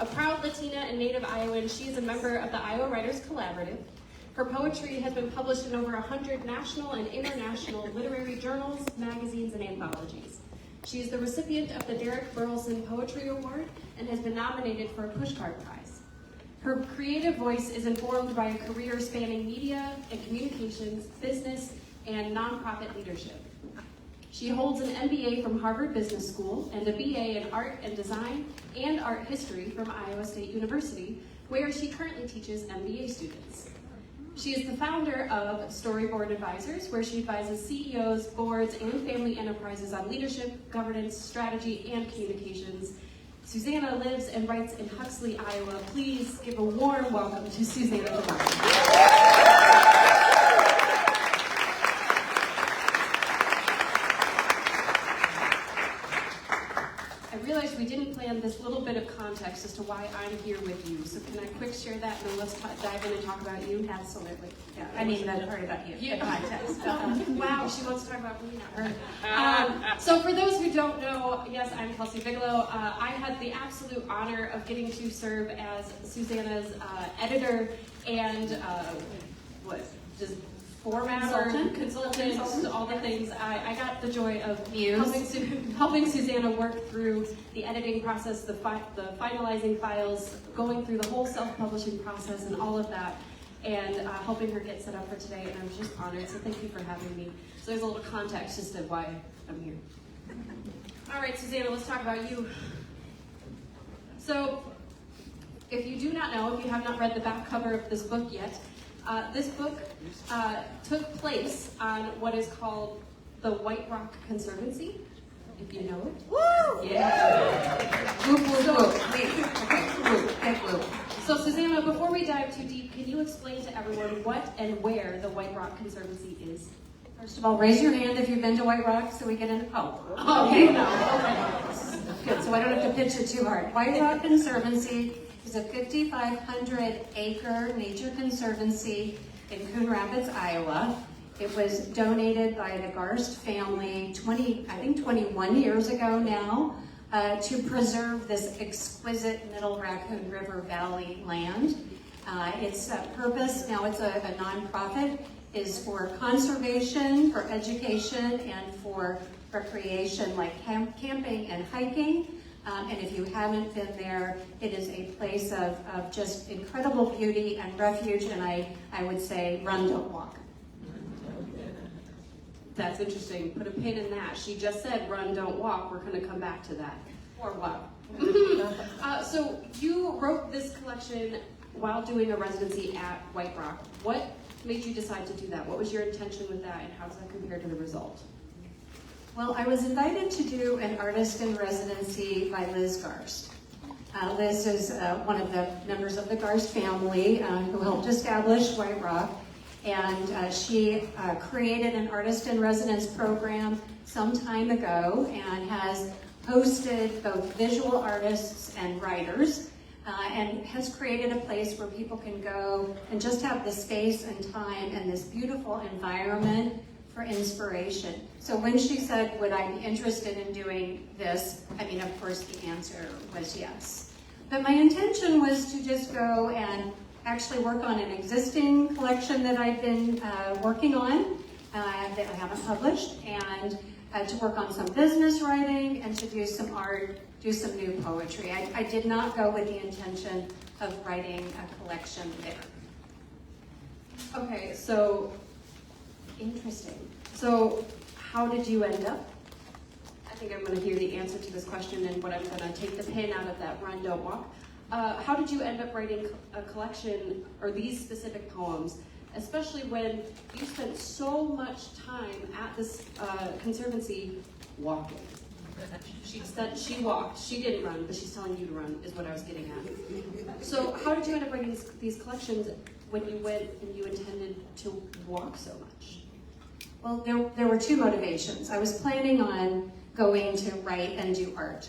A proud Latina and Native Iowan, she is a member of the Iowa Writers Collaborative. Her poetry has been published in over 100 national and international literary journals, magazines, and anthologies. She is the recipient of the Derek Burleson Poetry Award and has been nominated for a Pushcart Prize. Her creative voice is informed by a career spanning media and communications, business, and nonprofit leadership. She holds an MBA from Harvard Business School and a BA in Art and Design and Art History from Iowa State University, where she currently teaches MBA students. She is the founder of Storyboard Advisors, where she advises CEOs, boards, and family enterprises on leadership, governance, strategy, and communications. Suzanna lives and writes in Huxley, Iowa. Please give a warm welcome to Suzanna de Baca. I realized we didn't plan this little bit of context as to why I'm here with you. So can I quick share that and then let's dive in and talk about you? Absolutely. Yeah. I mean, that part about you. Yeah. The context. Wow, she wants to talk about me, not her. So for those who don't know, yes, I'm Kelsey Bigelow. I had the absolute honor of getting to serve as Suzanna's editor and format, consultant, all the things. I got the joy of helping Suzanna work through the editing process, the finalizing files, going through the whole self-publishing process and all of that, and helping her get set up for today, and I'm just honored, so thank you for having me. So there's a little context as to why I'm here. All right, Suzanna, let's talk about you. So, if you do not know, if you have not read the back cover of this book yet, this book took place on what is called the Whiterock Conservancy, if you know it. Woo! Yeah. So Susanna, before we dive too deep, can you explain to everyone what and where the Whiterock Conservancy is? First of all, raise your hand if you've been to Whiterock so we get into Okay. Good, so I don't have to pitch it too hard. Whiterock Conservancy is a 5,500-acre nature conservancy in Coon Rapids, Iowa. It was donated by the Garst family 21 years ago now to preserve this exquisite Middle Raccoon River Valley land. Its purpose, now it's a nonprofit, is for conservation, for education, and for recreation like camping and hiking. And if you haven't been there, it is a place of just incredible beauty and refuge, and I would say run, don't walk. That's interesting. Put a pin in that. She just said run, don't walk. We're going to come back to that. Or walk. So you wrote this collection while doing a residency at Whiterock. What made you decide to do that? What was your intention with that, and how does that compare to the result? Well, I was invited to do an artist in residency by Liz Garst. Liz is one of the members of the Garst family who helped establish Whiterock, and she created an artist in residence program some time ago and has hosted both visual artists and writers, and has created a place where people can go and just have the space and time and this beautiful environment for inspiration. So when she said, would I be interested in doing this, I mean, of course the answer was yes. But my intention was to just go and actually work on an existing collection that I've been working on, that I haven't published, and to work on some business writing and to do some art, do some new poetry. I did not go with the intention of writing a collection there. Okay, so interesting. So how did you end up? I think I'm going to hear the answer to this question, and what I'm going to take the pin out of that run, don't walk. How did you end up writing a collection or these specific poems, especially when you spent so much time at this conservancy walking? She said she walked. She didn't run, but she's telling you to run is what I was getting at. So how did you end up writing these collections when you went and you intended to walk so much? Well, there were two motivations. I was planning on going to write and do art,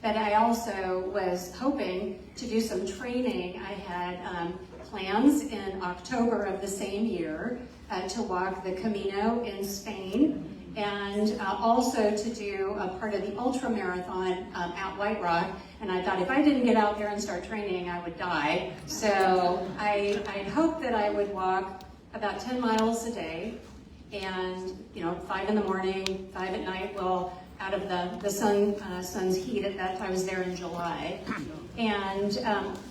but I also was hoping to do some training. I had plans in October of the same year to walk the Camino in Spain, and also to do a part of the ultra marathon at Whiterock. And I thought if I didn't get out there and start training, I would die. So I hoped that I would walk about 10 miles a day, and 5 in the morning, 5 at night. Well, out of the sun's heat at that time. I was there in July. And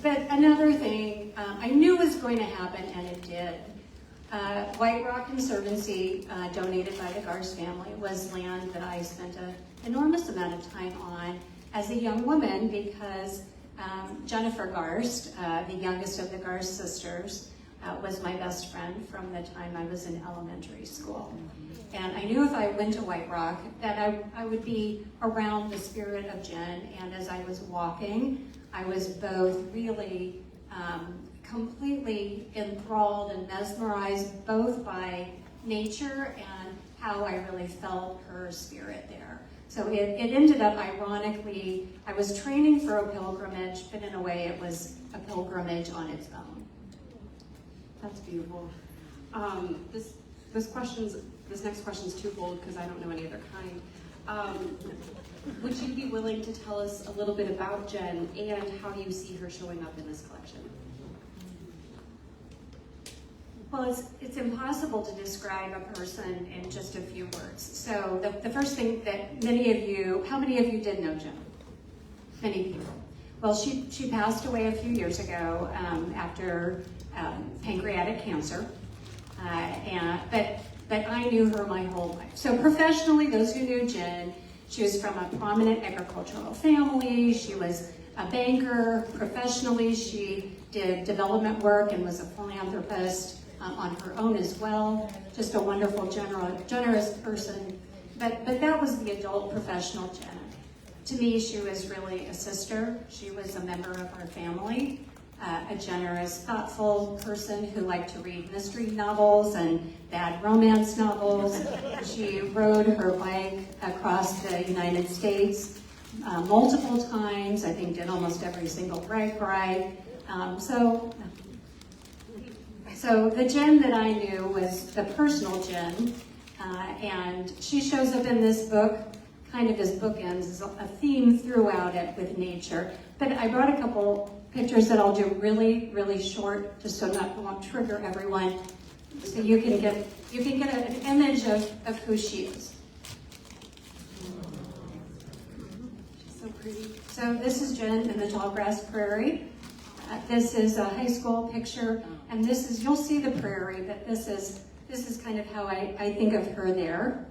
but another thing I knew was going to happen, and it did. Whiterock Conservancy, donated by the Garst family, was land that I spent an enormous amount of time on as a young woman, because Jennifer Garst, the youngest of the Garst sisters, was my best friend from the time I was in elementary school. And I knew if I went to Whiterock that I would be around the spirit of Jen, and as I was walking, I was both really completely enthralled and mesmerized both by nature and how I really felt her spirit there. So it ended up, ironically, I was training for a pilgrimage, but in a way it was a pilgrimage on its own. That's beautiful. This next question is twofold because I don't know any other kind. Would you be willing to tell us a little bit about Jen and how you see her showing up in this collection? Well, it's impossible to describe a person in just a few words. So the first thing that how many of you did know Jen? Many people. Well, she passed away a few years ago after pancreatic cancer, but I knew her my whole life. So professionally, those who knew Jen, she was from a prominent agricultural family. She was a banker. Professionally, she did development work and was a philanthropist on her own as well. Just a wonderful, generous person. But that was the adult professional Jen. To me, she was really a sister. She was a member of our family, a generous, thoughtful person who liked to read mystery novels and bad romance novels. She rode her bike across the United States multiple times. I think did almost every single bike ride. So the Jen that I knew was the personal Jen, and she shows up in this book kind of as bookends, as a theme throughout it with nature. But I brought a couple pictures that I'll do really, really short, just so that I won't trigger everyone, so you can get an image of who she is. She's so pretty. So this is Jen in the Tallgrass Prairie. This is a high school picture, and you'll see the prairie, but this is kind of how I think of her there.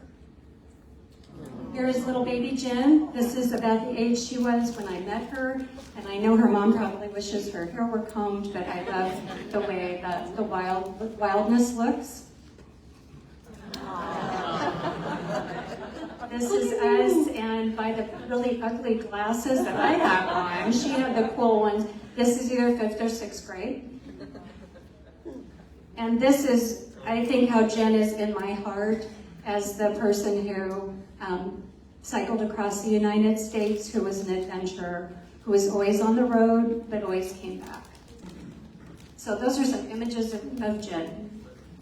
Here's little baby Jen. This is about the age she was when I met her, and I know her mom probably wishes her hair were combed, but I love the way the wildness looks. This is us, and by the really ugly glasses that I have on, she had the cool ones. This is either 5th or 6th grade. And this is, I think, how Jen is in my heart as the person who cycled across the United States, who was an adventurer, who was always on the road, but always came back. So those are some images of Jen.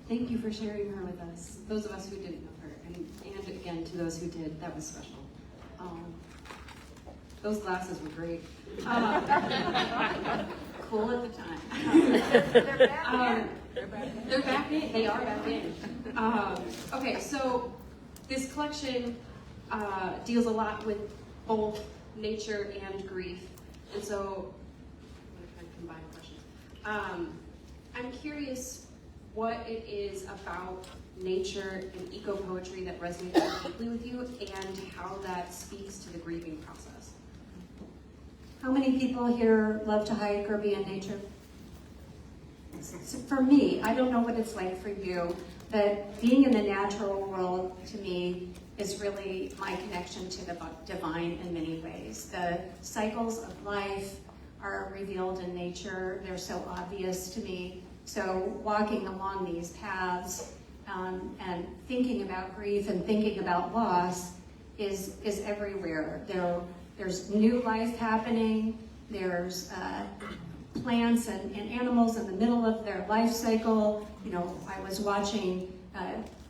Thank you for sharing her with us. Those of us who didn't know her, and again, to those who did, that was special. Those glasses were great. Cool at the time. They're back in. They're back in. They are back in. Okay, so this collection deals a lot with both nature and grief, and so I'm going to combine questions. I'm curious what it is about nature and eco-poetry that resonates deeply with you, and how that speaks to the grieving process. How many people here love to hike or be in nature? So for me, I don't know what it's like for you, but being in the natural world to me is really my connection to the divine in many ways. The cycles of life are revealed in nature. They're so obvious to me. So walking along these paths and thinking about grief and thinking about loss is everywhere. There's new life happening. There's plants and animals in the middle of their life cycle. I was watching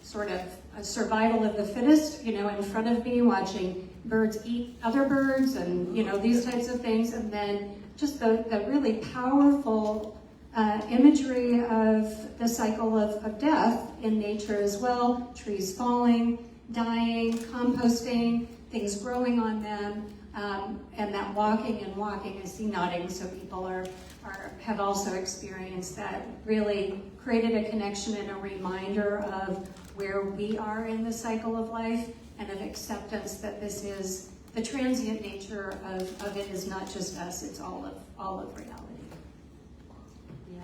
sort of a survival of the fittest, you know, in front of me, watching birds eat other birds and, you know, these types of things. And then just the really powerful imagery of the cycle of death in nature as well, trees falling, dying, composting, things growing on them, and that walking and walking, I see nodding, so people have also experienced that, really created a connection and a reminder of where we are in the cycle of life, and an acceptance that this is, the transient nature of it is not just us, it's all of reality. Yeah,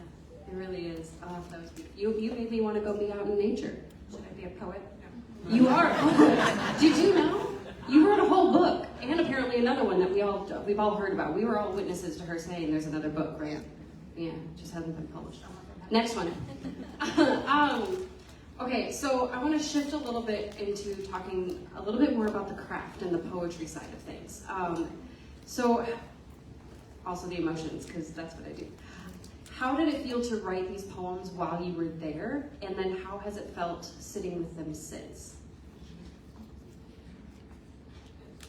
it really is. Oh, that was beautiful. You made me want to go be out in nature. Should I be a poet? No. You are. Did you know? You wrote a whole book, and apparently another one that we've all heard about. We were all witnesses to her saying there's another book, right? Yeah, just hasn't been published. Next one. Okay, so I want to shift a little bit into talking a little bit more about the craft and the poetry side of things. So, also the emotions, because that's what I do. How did it feel to write these poems while you were there, and then how has it felt sitting with them since?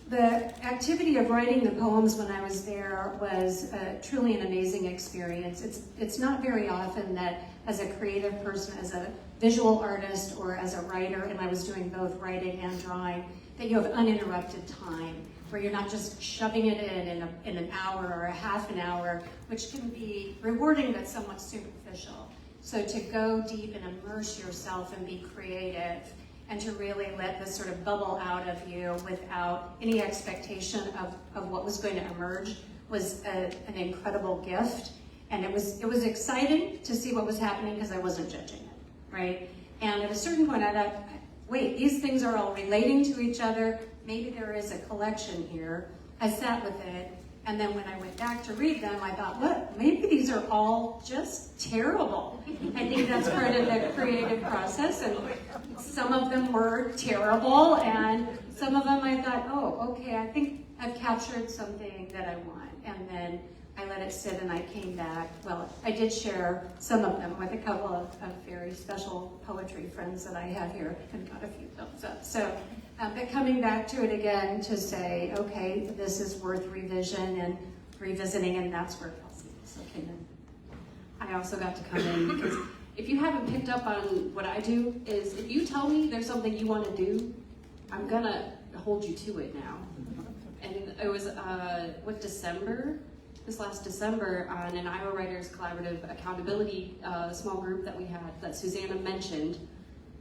The activity of writing the poems when I was there was truly an amazing experience. It's not very often that as a creative person, as a visual artist or as a writer, and I was doing both writing and drawing, that you have uninterrupted time, where you're not just shoving it in an hour or a half an hour, which can be rewarding but somewhat superficial. So to go deep and immerse yourself and be creative, and to really let this sort of bubble out of you without any expectation of what was going to emerge was an incredible gift. And it was exciting to see what was happening because I wasn't judging it, right? And at a certain point I thought, wait, these things are all relating to each other. Maybe there is a collection here. I sat with it, and then when I went back to read them, I thought, what? Maybe these are all just terrible. I think that's part of the creative process, and some of them were terrible, and some of them I thought, oh, okay, I think I've captured something that I want. And then I let it sit and I came back. Well, I did share some of them with a couple of very special poetry friends that I have here and got a few thumbs up. So, but coming back to it again to say, okay, this is worth revision and revisiting, and that's where Kelsey also came in. I also got to come in because if you haven't picked up on what I do, is if you tell me there's something you want to do, I'm gonna hold you to it now. And it was this last December on an Iowa Writers Collaborative Accountability small group that we had, that Suzanna mentioned,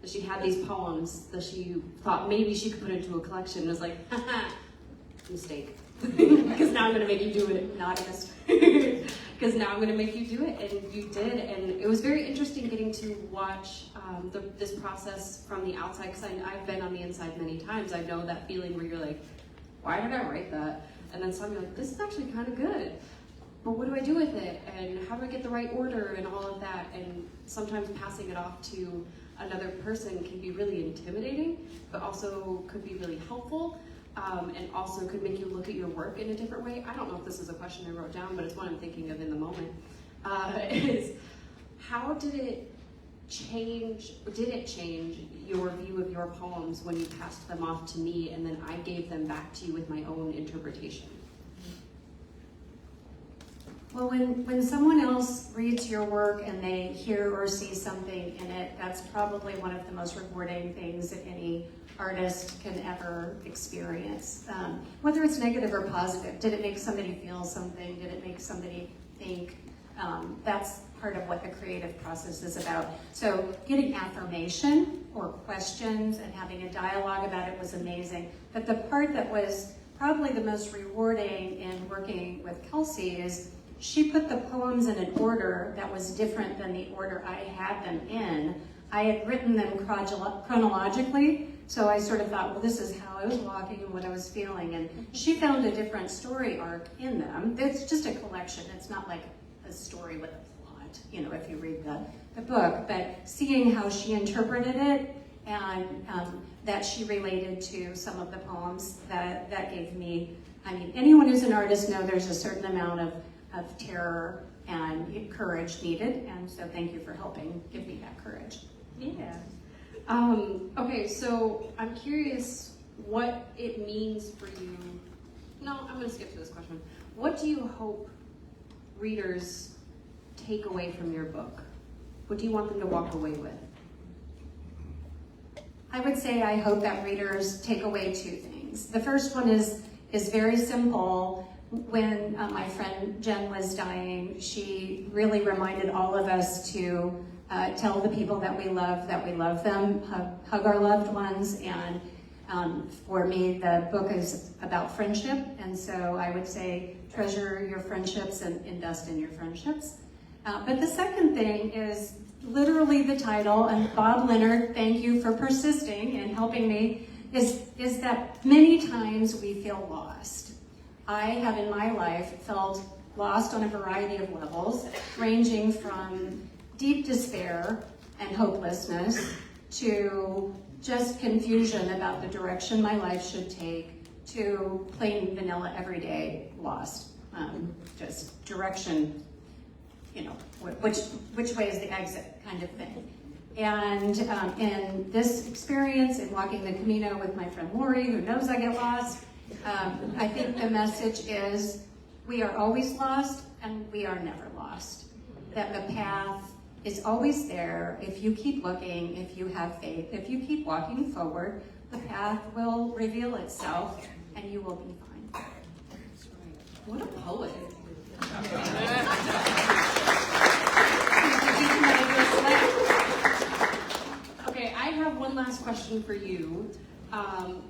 that she had these poems that she thought maybe she could put into a collection. And I was like, haha, mistake. Because now I'm gonna make you do it. Not a mistake. Because now I'm gonna make you do it, and you did. And it was very interesting getting to watch this process from the outside, because I've been on the inside many times. I know that feeling where you're like, why did I write that? And then some you're like, this is actually kind of good. But what do I do with it? And how do I get the right order and all of that? And sometimes passing it off to another person can be really intimidating, but also could be really helpful, and also could make you look at your work in a different way. I don't know if this is a question I wrote down, but it's one I'm thinking of in the moment. Is how did it change your view of your poems when you passed them off to me and then I gave them back to you with my own interpretation? Well, when someone else reads your work and they hear or see something in it, that's probably one of the most rewarding things that any artist can ever experience. Whether it's negative or positive, did it make somebody feel something? Did it make somebody think? That's part of what the creative process is about. So getting affirmation or questions and having a dialogue about it was amazing. But the part that was probably the most rewarding in working with Kelsey is she put the poems in an order that was different than the order I had them in. I had written them chronologically, so I sort of thought, well, this is how I was walking and what I was feeling. And she found a different story arc in them. It's just a collection. It's not like a story with a plot, you know, if you read the book. But seeing how she interpreted it and that she related to some of the poems, that gave me, I mean, anyone who's an artist knows there's a certain amount of terror and courage needed, and so thank you for helping give me that courage. Yeah. Okay, so I'm curious what it means for you. No, I'm going to skip to this question. What do you hope readers take away from your book? What do you want them to walk away with? I would say I hope that readers take away two things. The first one is very simple. When my friend Jen was dying, she really reminded all of us to tell the people that we love them, hug our loved ones, and for me, the book is about friendship, and so I would say treasure your friendships and invest in your friendships. But the second thing is literally the title, and Bob Leonard, thank you for persisting and helping me, is that many times we feel lost. I have in my life felt lost on a variety of levels, ranging from deep despair and hopelessness to just confusion about the direction my life should take, to plain vanilla everyday lost. Just direction, which way is the exit kind of thing. And in this experience, in walking the Camino with my friend Lori, who knows I get lost, I think the message is we are always lost and we are never lost. That the path is always there if you keep looking, if you have faith, if you keep walking forward, the path will reveal itself and you will be fine. What a poet. Okay, I have one last question for you.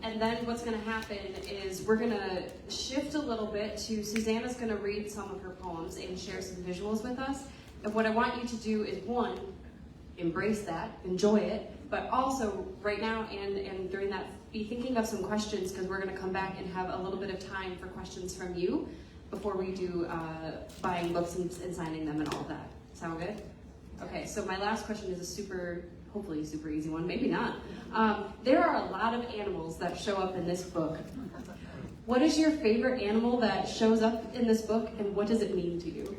And then what's going to happen is we're going to shift a little bit to Suzanna's going to read some of her poems and share some visuals with us. And what I want you to do is, one, embrace that, enjoy it, but also right now and during that, be thinking of some questions, because we're going to come back and have a little bit of time for questions from you before we do buying books and signing them and all of that. Sound good? Okay, so my last question is hopefully a super easy one, maybe not. There are a lot of animals that show up in this book. What is your favorite animal that shows up in this book, and what does it mean to you?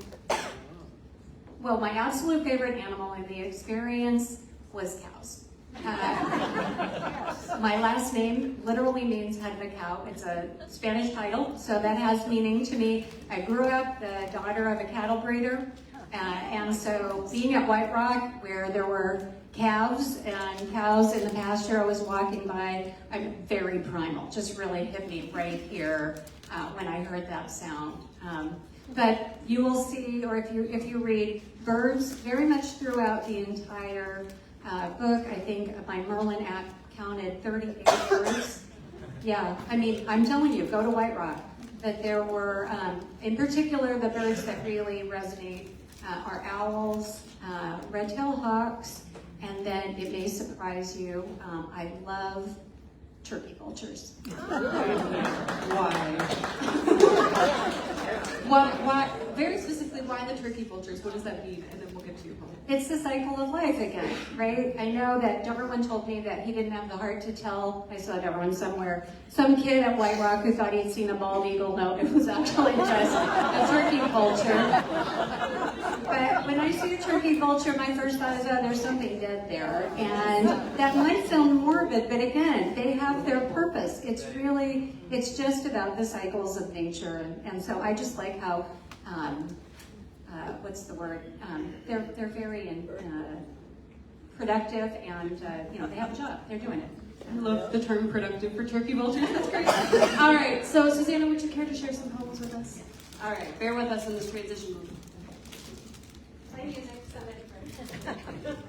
Well, my absolute favorite animal in the experience was cows. My last name literally means head of a cow. It's a Spanish title, so that has meaning to me. I grew up the daughter of a cattle breeder, and so being at Whiterock, where there were calves and cows in the pasture I was walking by, I'm very primal, just really hit me right here when I heard that sound. But you will see, or if you read, birds very much throughout the entire book. I think my Merlin app counted 38 birds. Yeah, I mean, I'm telling you, go to Whiterock. But there were, in particular, the birds that really resonate are owls, red-tailed hawks, and then it may surprise you, I love turkey vultures. Why? Why? Very specifically, why the turkey vultures? What does that mean? And then we'll get to your point. It's the cycle of life again, right? I know that everyone told me that he didn't have the heart to tell. I saw everyone somewhere. Some kid at Whiterock who thought he'd seen a bald eagle. No, it was actually just a turkey vulture. But when I see a turkey vulture, my first thought is, oh, there's something dead there. And that might sound morbid, but again, they have their purpose. It's just about the cycles of nature. And so I just like how, what's the word? They're very productive, and they have a job. They're doing it. I love the term productive for turkey vultures. That's great. All right, so Suzanna, would you care to share some poems with us? All right, bear with us in this transition moment. Play music, somebody first.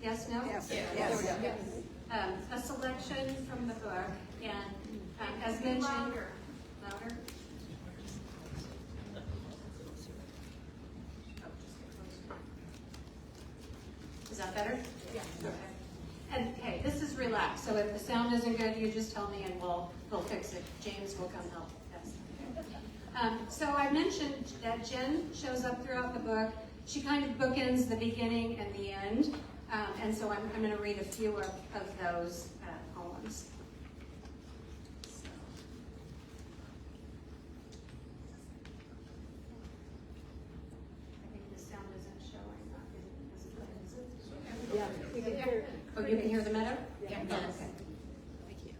Yes, no? Yes. A selection from the book, and as mentioned, louder. Is that better? Yeah. Okay. And hey, this is relaxed, so if the sound isn't good, you just tell me and we'll fix it. James will come help. Yes. So I mentioned that Jen shows up throughout the book. She kind of bookends the beginning and the end, and so I'm going to read a few of those poems. I think the sound isn't showing. Is it? Yeah, we can hear. Oh, you can hear the meadow? Yeah. Oh, okay.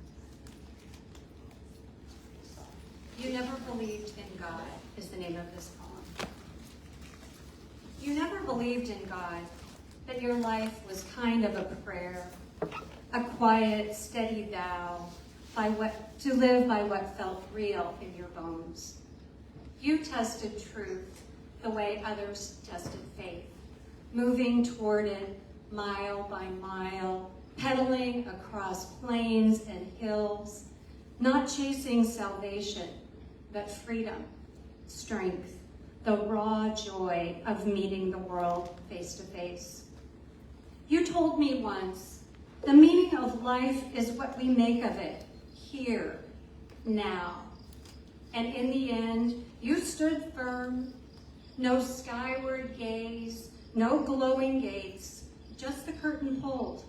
You never believed in God is the name of this poem. You never believed in God, that your life was kind of a prayer, a quiet, steady vow to live by what felt real in your bones. You tested truth the way others tested faith, moving toward it mile by mile, pedaling across plains and hills, not chasing salvation, but freedom, strength, the raw joy of meeting the world face to face. You told me once, the meaning of life is what we make of it, here, now. And in the end, you stood firm, no skyward gaze, no glowing gates, just the curtain pulled,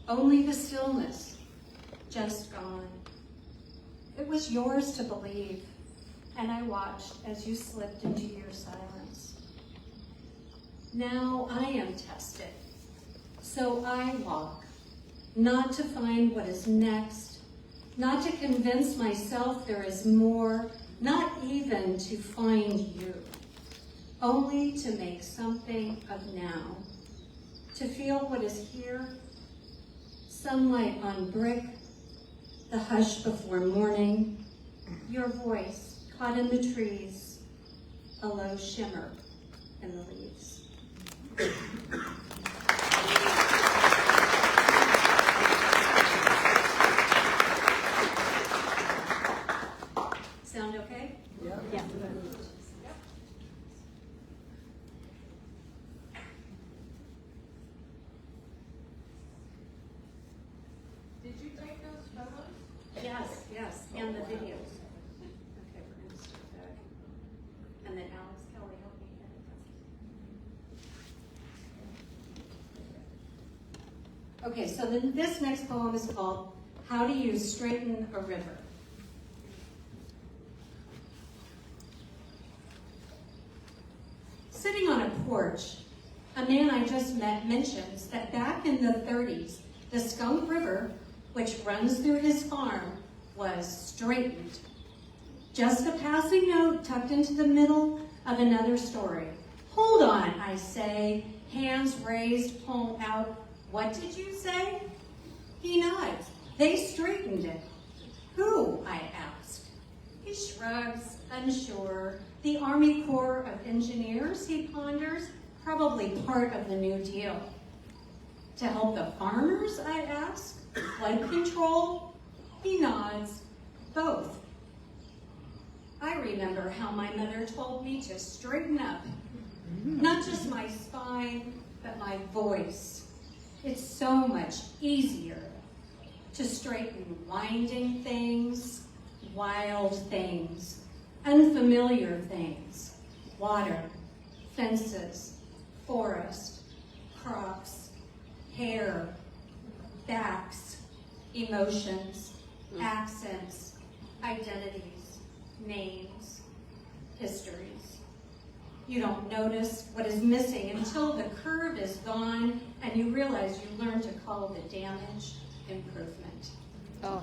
only the stillness, just gone. It was yours to believe, and I watched as you slipped into your silence. Now I am tested, so I walk, not to find what is next, not to convince myself there is more, not even to find you, only to make something of now, to feel what is here, sunlight on brick, the hush before morning, your voice caught in the trees, a low shimmer in the leaves. Sound okay? Yeah. Did you take those photos? Yes, and the videos. Okay, we're going to start that. And then Alex Kelly, help me edit them. Okay, so then this next poem is called How Do You Straighten a River? Sitting on a porch, a man I just met mentions that back in the 30s, the Skunk River, which runs through his farm, was straightened. Just a passing note tucked into the middle of another story. Hold on, I say, hands raised, palm out. What did you say? He nods. They straightened it. Who? I asked. He shrugs, unsure. The Army Corps of Engineers, he ponders, probably part of the New Deal. To help the farmers, I ask. Flood control? He nods. Both. I remember how my mother told me to straighten up. Not just my spine, but my voice. It's so much easier to straighten winding things, wild things, unfamiliar things, water, fences, forest, crops, hair, backs, emotions, accents, identities, names, histories. You don't notice what is missing until the curve is gone and you realize you learned to call the damage improvement. Oh.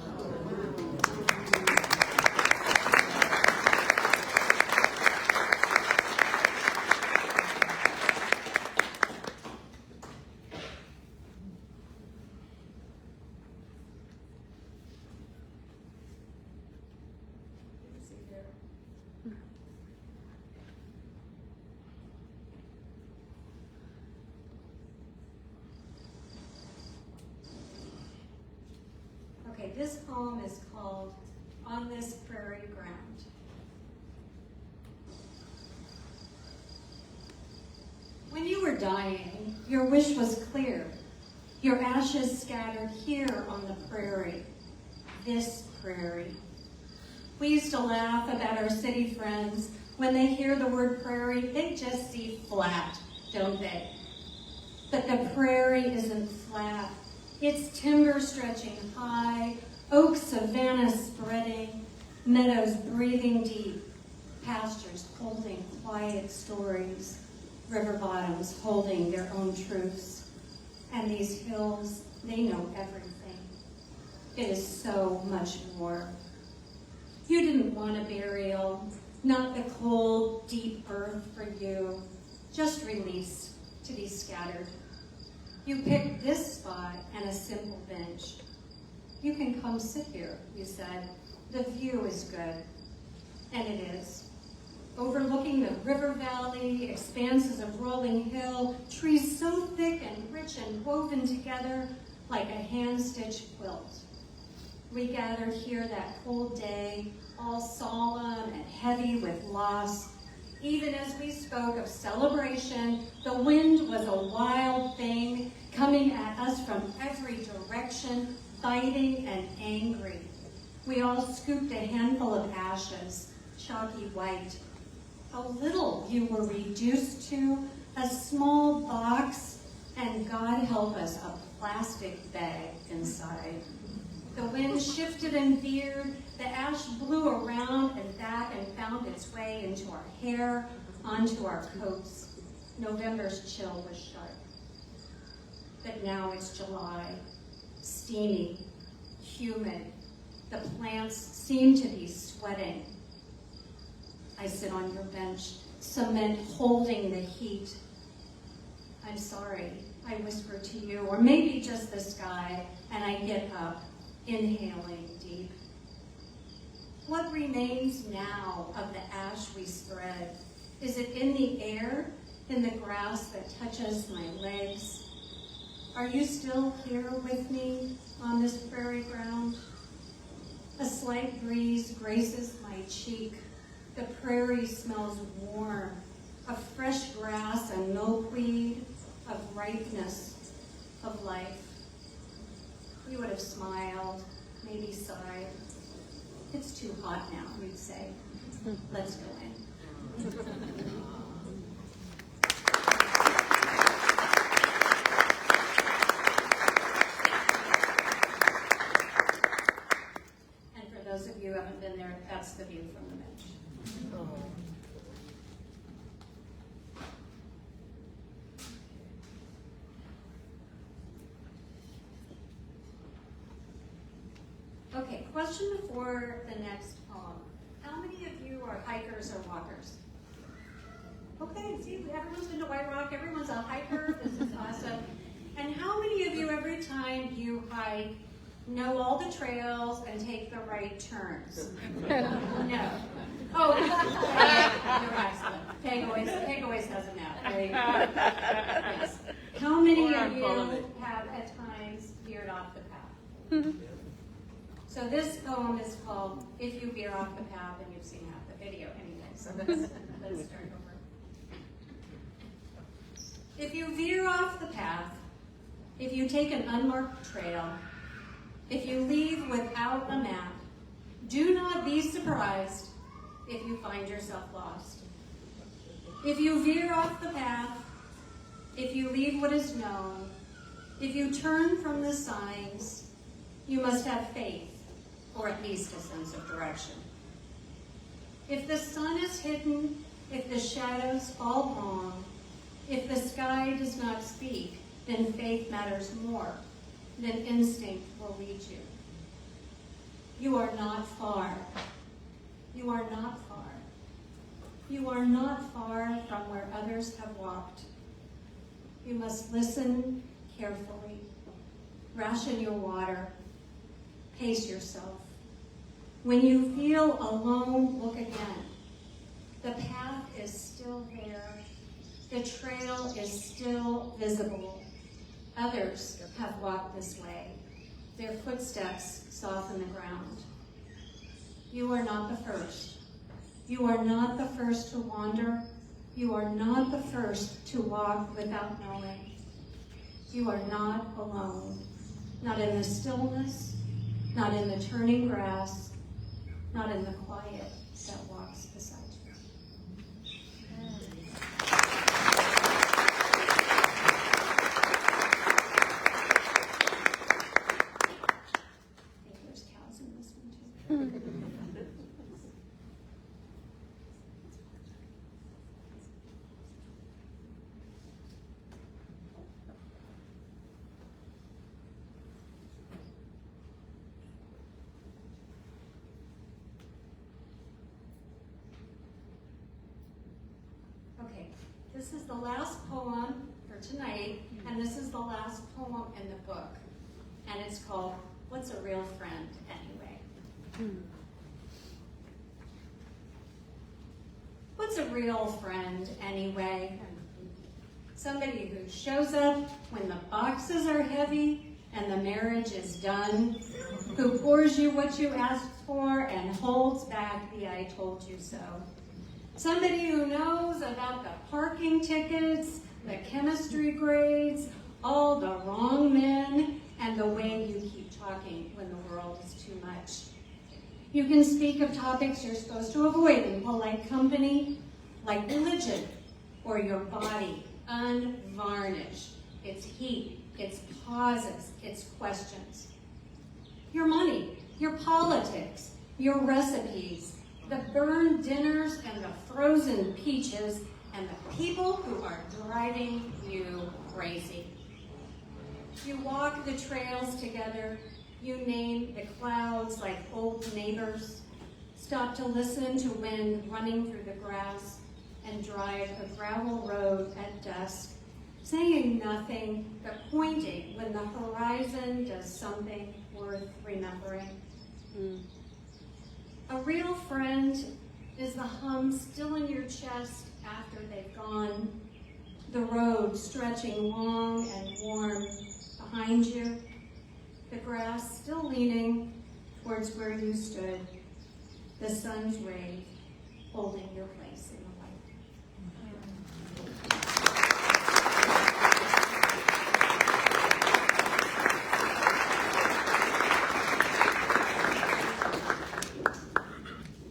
this poem is called On This Prairie Ground. When you were dying, your wish was clear. Your ashes scattered here on the prairie, this prairie. We used to laugh about our city friends. When they hear the word prairie, they just see flat, don't they? But the prairie isn't flat. It's timber stretching high, oak savanna spreading, meadows breathing deep, pastures holding quiet stories, river bottoms holding their own truths. And these hills, they know everything. It is so much more. You didn't want a burial, not the cold, deep earth for you, just release to be scattered. You picked this spot and a simple bench. You can come sit here, you said. The view is good. And it is. Overlooking the river valley, expanses of rolling hill, trees so thick and rich and woven together like a hand-stitched quilt. We gathered here that cold day, all solemn and heavy with loss. Even as we spoke of celebration, the wind was a wild thing coming at us from every direction, biting and angry. We all scooped a handful of ashes, chalky white. How little you were reduced to, a small box, and God help us, a plastic bag inside. The wind shifted and veered, the ash blew around and back and found its way into our hair, onto our coats. November's chill was sharp. But now it's July, steamy, humid. The plants seem to be sweating. I sit on your bench, cement holding the heat. I'm sorry, I whisper to you, or maybe just the sky, and I get up, inhaling deep. What remains now of the ash we spread? Is it in the air, in the grass that touches my legs? Are you still here with me on this prairie ground? A slight breeze graces my cheek. The prairie smells warm, of fresh grass and milkweed, of ripeness, of life. You would have smiled, maybe sighed. It's too hot now, we'd say. Let's go in. And for those of you who haven't been there, that's the view from the bench. Okay, question for the next poem. How many of you are hikers or walkers? Okay, see, everyone's been to Whiterock, everyone's a hiker, this is awesome. And how many of you, every time you hike, know all the trails and take the right turns? No. Oh, you're excellent. Takeaways doesn't matter. Yes. How many of you have at times veered off the path? So this poem is called If You Veer Off the Path, and you've seen half the video anyway, so let's start over. If you veer off the path, if you take an unmarked trail, if you leave without a map, do not be surprised if you find yourself lost. If you veer off the path, if you leave what is known, if you turn from the signs, you must have faith, or at least a sense of direction. If the sun is hidden, if the shadows fall wrong, if the sky does not speak, then faith matters more, then instinct will lead you. You are not far. You are not far. You are not far from where others have walked. You must listen carefully, ration your water, pace yourself. When you feel alone, look again. The path is still there. The trail is still visible. Others have walked this way. their footsteps soften the ground. You are not the first. You are not the first to wander. You are not the first to walk without knowing. You are not alone. Not in the stillness, not in the turning grass, not in the quiet that walks beside you. I think there's cows in this one too. Okay, this is the last poem for tonight, and this is the last poem in the book, and it's called What's a Real Friend Anyway? What's a real friend anyway? Somebody who shows up when the boxes are heavy and the marriage is done, who pours you what you asked for and holds back the I told you so. Somebody who knows about the parking tickets, the chemistry grades, all the wrong men, and the way you keep talking when the world is too much. You can speak of topics you're supposed to avoid in polite company, like religion or your body, unvarnished. It's heat, it's pauses, it's questions. Your money, your politics, your recipes, the burned dinners and the frozen peaches, and the people who are driving you crazy. You walk the trails together, you name the clouds like old neighbors, stop to listen to wind running through the grass, and drive a gravel road at dusk, saying nothing but pointing when the horizon does something worth remembering. A real friend is the hum still in your chest after they've gone, the road stretching long and warm behind you, the grass still leaning towards where you stood, the sun's ray holding your place in the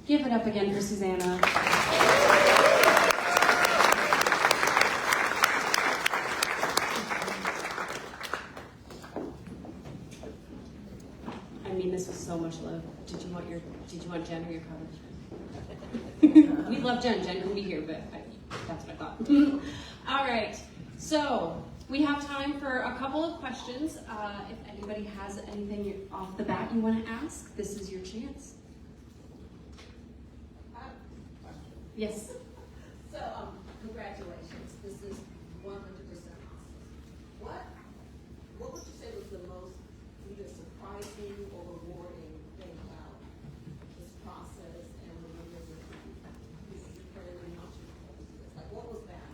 Give it up again for Suzanna. I mean, this was so much love. Did you want Jen or your brother? We love Jen. Jen couldn't be here, but that's what I thought. All right. So we have time for a couple of questions. If anybody has anything off the bat you want to ask, this is your chance. Yes. So, congratulations. This is 100% awesome. What would you say was the most either surprising or rewarding thing about this process and when you visit this Prairie Mountain? Like, what was that?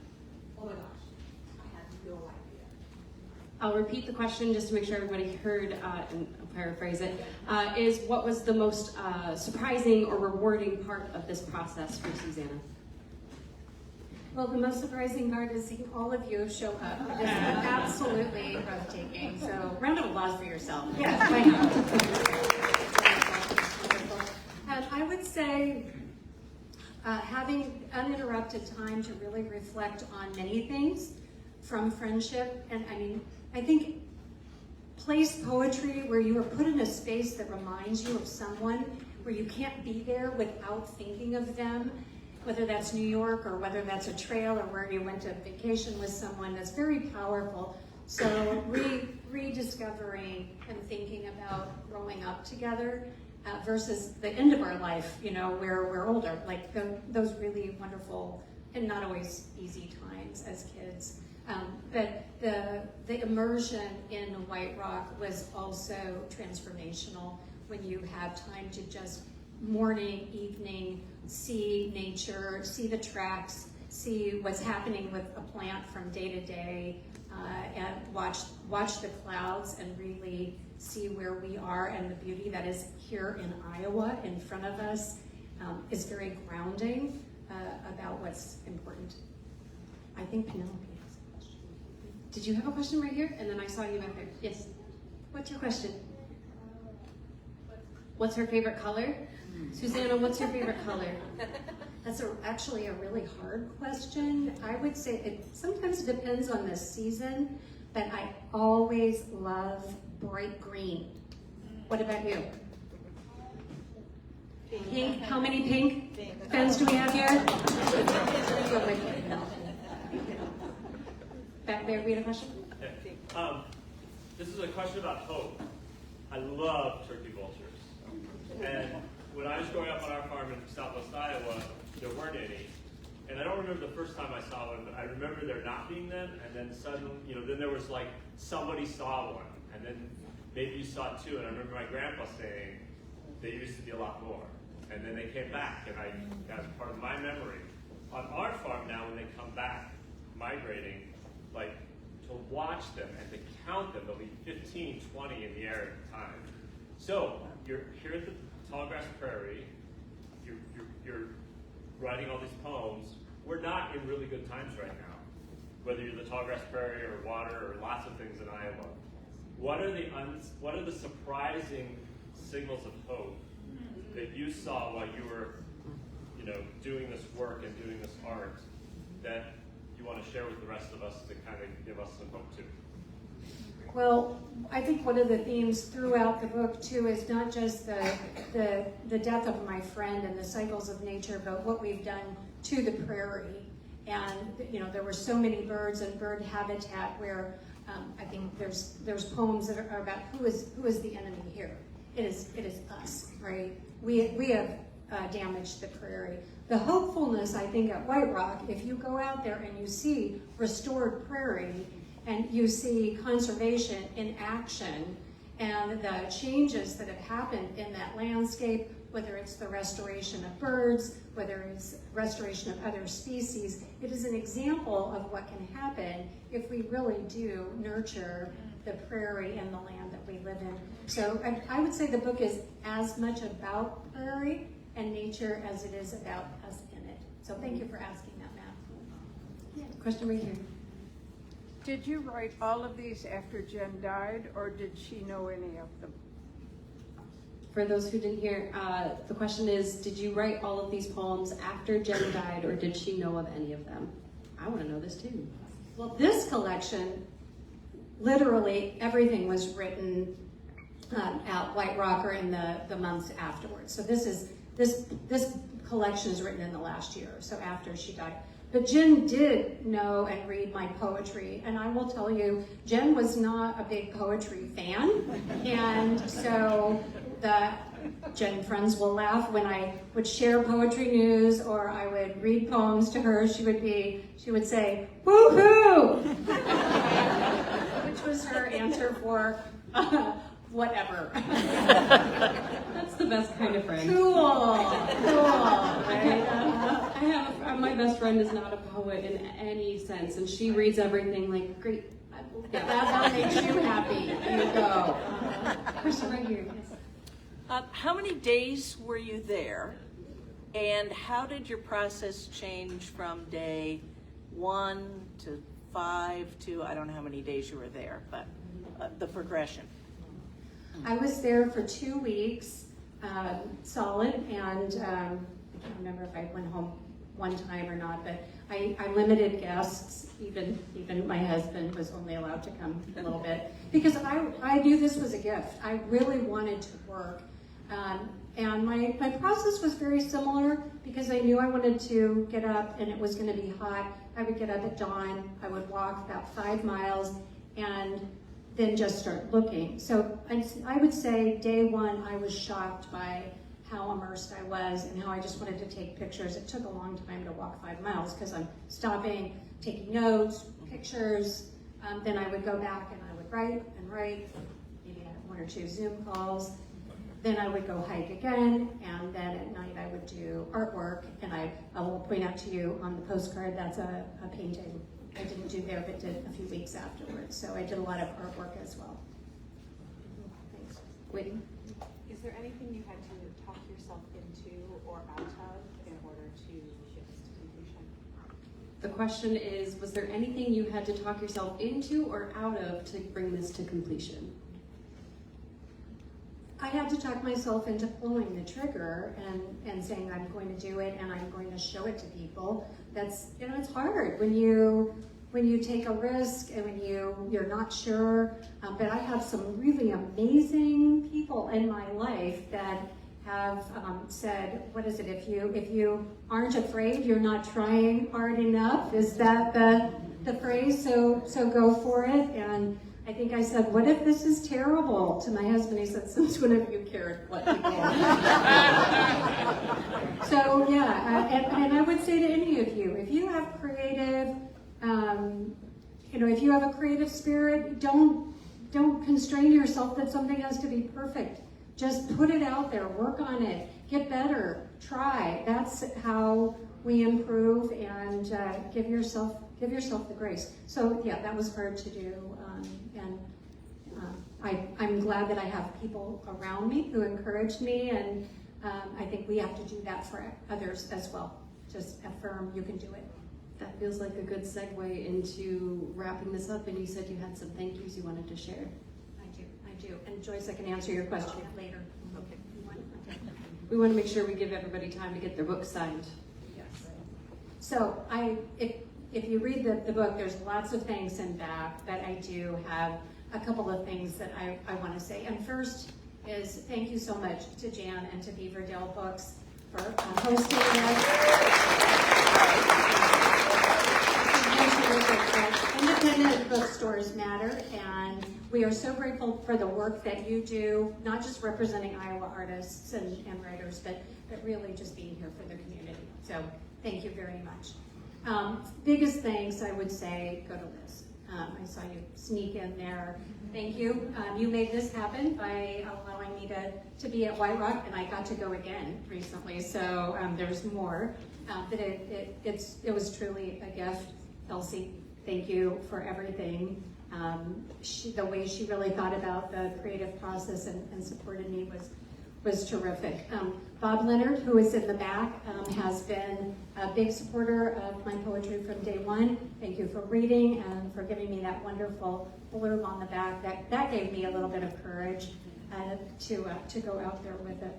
Oh my gosh, I had no idea. I'll repeat the question just to make sure everybody heard and I'll paraphrase it. Is what was the most surprising or rewarding part of this process for Suzanna? Well, the most surprising part is seeing all of you show up. It is absolutely breathtaking. So, round of applause for yourself. Yes, why not? And I would say having uninterrupted time to really reflect on many things from friendship. And I mean, I think place poetry where you are put in a space that reminds you of someone, where you can't be there without thinking of them, whether that's New York or whether that's a trail or where you went to vacation with someone, that's very powerful. So rediscovering and thinking about growing up together versus the end of our life, you know, where we're older, like those really wonderful and not always easy times as kids. But the immersion in Whiterock was also transformational when you had time to just morning, evening, see nature, see the tracks, see what's happening with a plant from day to day, and watch the clouds and really see where we are and the beauty that is here in Iowa in front of us is very grounding about what's important. I think Penelope has a question. Did you have a question right here? And then I saw you back there. Yes. What's your question? What's her favorite color? Susanna, what's your favorite color? That's actually a really hard question. I would say it sometimes depends on the season, but I always love bright green. What about you? Pink. How many pink fans do we have here? Back there, we had a question? This is a question about hope. I love turkey vultures. And when I was growing up on our farm in southwest Iowa, there weren't any. And I don't remember the first time I saw one, but I remember there not being them, and then suddenly, then there was like, somebody saw one, and then maybe you saw two, and I remember my grandpa saying, there used to be a lot more. And then they came back, and that was part of my memory. On our farm now, when they come back, migrating, like, to watch them and to count them, there'll be 15, 20 in the air at a time. So, you're here at the Tallgrass Prairie, you're writing all these poems. We're not in really good times right now, whether you're the Tallgrass Prairie or water or lots of things in Iowa. What are the surprising signals of hope that you saw while you were, doing this work and doing this art that you want to share with the rest of us to kind of give us some hope too? Well, I think one of the themes throughout the book too is not just the death of my friend and the cycles of nature, but what we've done to the prairie. And there were so many birds and bird habitat where I think there's poems that are about who is the enemy here. It is us, right? We have damaged the prairie. The hopefulness, I think, at Whiterock, if you go out there and you see restored prairie and you see conservation in action and the changes that have happened in that landscape, whether it's the restoration of birds, whether it's restoration of other species, it is an example of what can happen if we really do nurture the prairie and the land that we live in. So I would say the book is as much about prairie and nature as it is about us in it. So thank you for asking that, Matt. Yeah, question right here. Did you write all of these after Jen died, or did she know any of them? For those who didn't hear, the question is, did you write all of these poems after Jen died, or did she know of any of them? I want to know this too. Well, this collection, literally everything was written at Whiterock or in the months afterwards. So this collection is written in the last year, so after she died. But Jen did know and read my poetry, and I will tell you, Jen was not a big poetry fan, and so Jen friends will laugh when I would share poetry news or I would read poems to her. She would say, woo-hoo! Which was her answer for whatever. That's the best kind of friend. Cool, right? My best friend is not a poet in any sense, and she reads everything like, great. If that makes you happy, you go. Question right here. Yes. How many days were you there, and how did your process change from day 1 to 5 to, I don't know how many days you were there, but the progression? I was there for 2 weeks, solid, and I can't remember if I went home one time or not, but I limited guests. Even my husband was only allowed to come a little bit because I knew this was a gift. I really wanted to work. And my process was very similar because I knew I wanted to get up and it was going to be hot. I would get up at dawn, I would walk about 5 miles and then just start looking. So I would say day 1, I was shocked by how immersed I was and how I just wanted to take pictures. It took a long time to walk 5 miles because I'm stopping, taking notes, pictures. Then I would go back and I would write and write. Maybe I had 1 or 2 Zoom calls. Then I would go hike again, and then at night I would do artwork, and I will point out to you on the postcard, that's a painting I didn't do there, but did a few weeks afterwards. So I did a lot of artwork as well. Thanks. Whitney? Is there anything you had to talk yourself into or out of in order to get this to completion? The question is, was there anything you had to talk yourself into or out of to bring this to completion? I had to talk myself into pulling the trigger and saying I'm going to do it and I'm going to show it to people. That's, it's hard when you take a risk and when you're not sure. But I have some really amazing people in my life that have said, what is it? If you aren't afraid, you're not trying hard enough. Is that the phrase? So go for it. And I think I said, what if this is terrible? To my husband, he said, since when have you cared what people So yeah, and I would say to any of you, if you have creative, if you have a creative spirit, don't constrain yourself that something has to be perfect. Just put it out there, work on it, get better, try. That's how we improve and give yourself the grace. So yeah, that was hard to do, and I'm glad that I have people around me who encourage me, and I think we have to do that for others as well. Just affirm you can do it. That feels like a good segue into wrapping this up, and you said you had some thank yous you wanted to share. I do. And Joyce, I can answer your question later. Okay. Okay. We want to make sure we give everybody time to get their book signed. Yes. So if you read the book, there's lots of things in back, but I do have a couple of things that I want to say. And first is thank you so much to Jan and to Beaverdale Books for hosting us. Independent bookstores matter, and we are so grateful for the work that you do, not just representing Iowa artists and writers, but really just being here for the community. So thank you very much. Biggest thanks, I would say, go to Liz. I saw you sneak in there. Thank you. You made this happen by allowing me to be at Whiterock, and I got to go again recently, so there's more. But it was truly a gift. Kelsey, thank you for everything. The way she really thought about the creative process and supported me was terrific. Bob Leonard, who is in the back, has been a big supporter of my poetry from day one. Thank you for reading and for giving me that wonderful blurb on the back. That gave me a little bit of courage to go out there with it.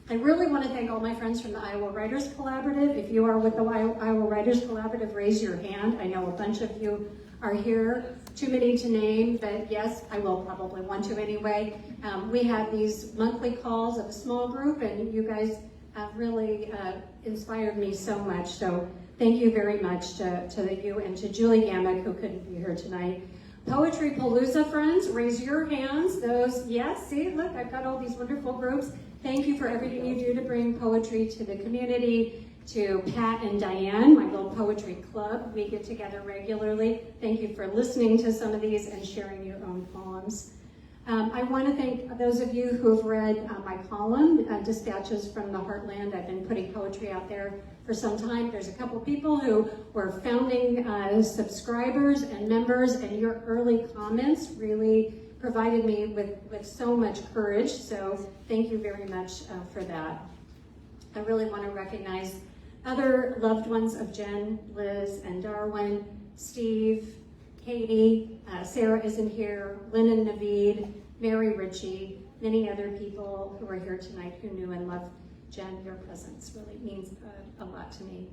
I really want to thank all my friends from the Iowa Writers Collaborative. If you are with the Iowa Writers Collaborative, raise your hand. I know a bunch of you are here. Too many to name, but yes, I will probably want to anyway. We have these monthly calls of a small group, and you guys really inspired me so much. So thank you very much to you and to Julie Gamick, who couldn't be here tonight. Poetry Palooza friends, raise your hands. Those, yes, see, look, I've got all these wonderful groups. Thank you for everything you do to bring poetry to the community. To Pat and Diane, my little poetry club, we get together regularly. Thank you for listening to some of these and sharing your own poems. I want to thank those of you who have read my column, Dispatches from the Heartland. I've been putting poetry out there for some time. There's a couple people who were founding subscribers and members, and your early comments really provided me with so much courage. So thank you very much for that. I really want to recognize other loved ones of Jen, Liz, and Darwin, Steve, Katie, Sarah isn't here, Lynn and Naveed, Mary Ritchie, many other people who are here tonight who knew and loved Jen. Your presence really means a lot to me.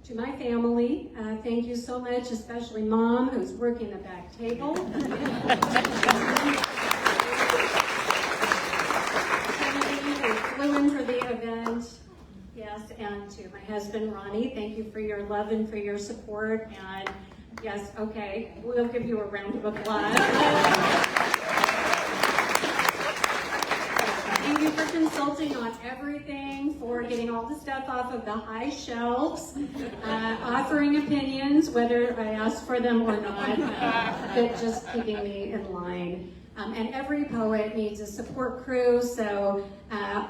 To my family, thank you so much, especially Mom, who's working the back table. Who flew in for the event. Yes, and to my husband, Ronnie, thank you for your love and for your support. And yes, okay, we'll give you a round of applause. Thank you for consulting on everything, for getting all the stuff off of the high shelves, offering opinions, whether I asked for them or not, but just keeping me in line. And every poet needs a support crew, so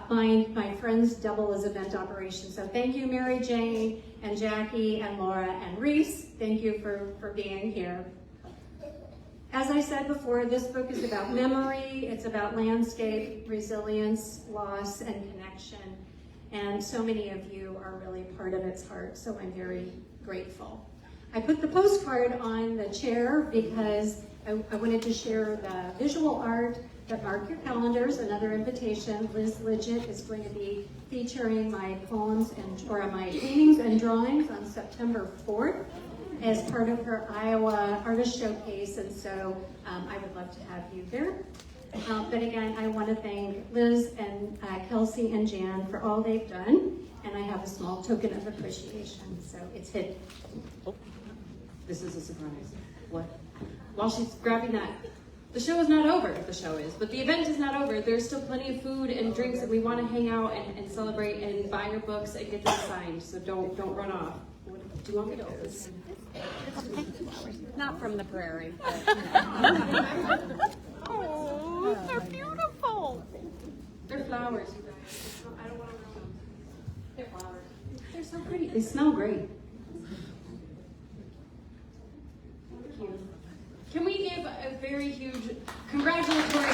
my friends double as event operations. So thank you, Mary Jane, and Jackie, and Laura, and Reese. Thank you for being here. As I said before, this book is about memory, it's about landscape, resilience, loss, and connection. And so many of you are really part of its heart, so I'm very grateful. I put the postcard on the chair because I wanted to share the visual art, but mark your calendars, another invitation. Liz Lidgett is going to be featuring my poems or my paintings and drawings on September 4th as part of her Iowa Artist Showcase, and so I would love to have you there. But again, I want to thank Liz and Kelsey and Jan for all they've done, and I have a small token of appreciation, so it's hidden. This is a surprise. What? While she's grabbing that, the show is not over, if the show is, but the event is not over. There's still plenty of food and drinks, and we want to hang out and celebrate and buy your books and get them signed, so don't run off. Do you want me to open this? Not from the Prairie. Oh, they're beautiful. They're flowers, you guys. I don't want to ruin them. They're flowers. They're so pretty. They smell great. Thank you. Can we give a very huge congratulatory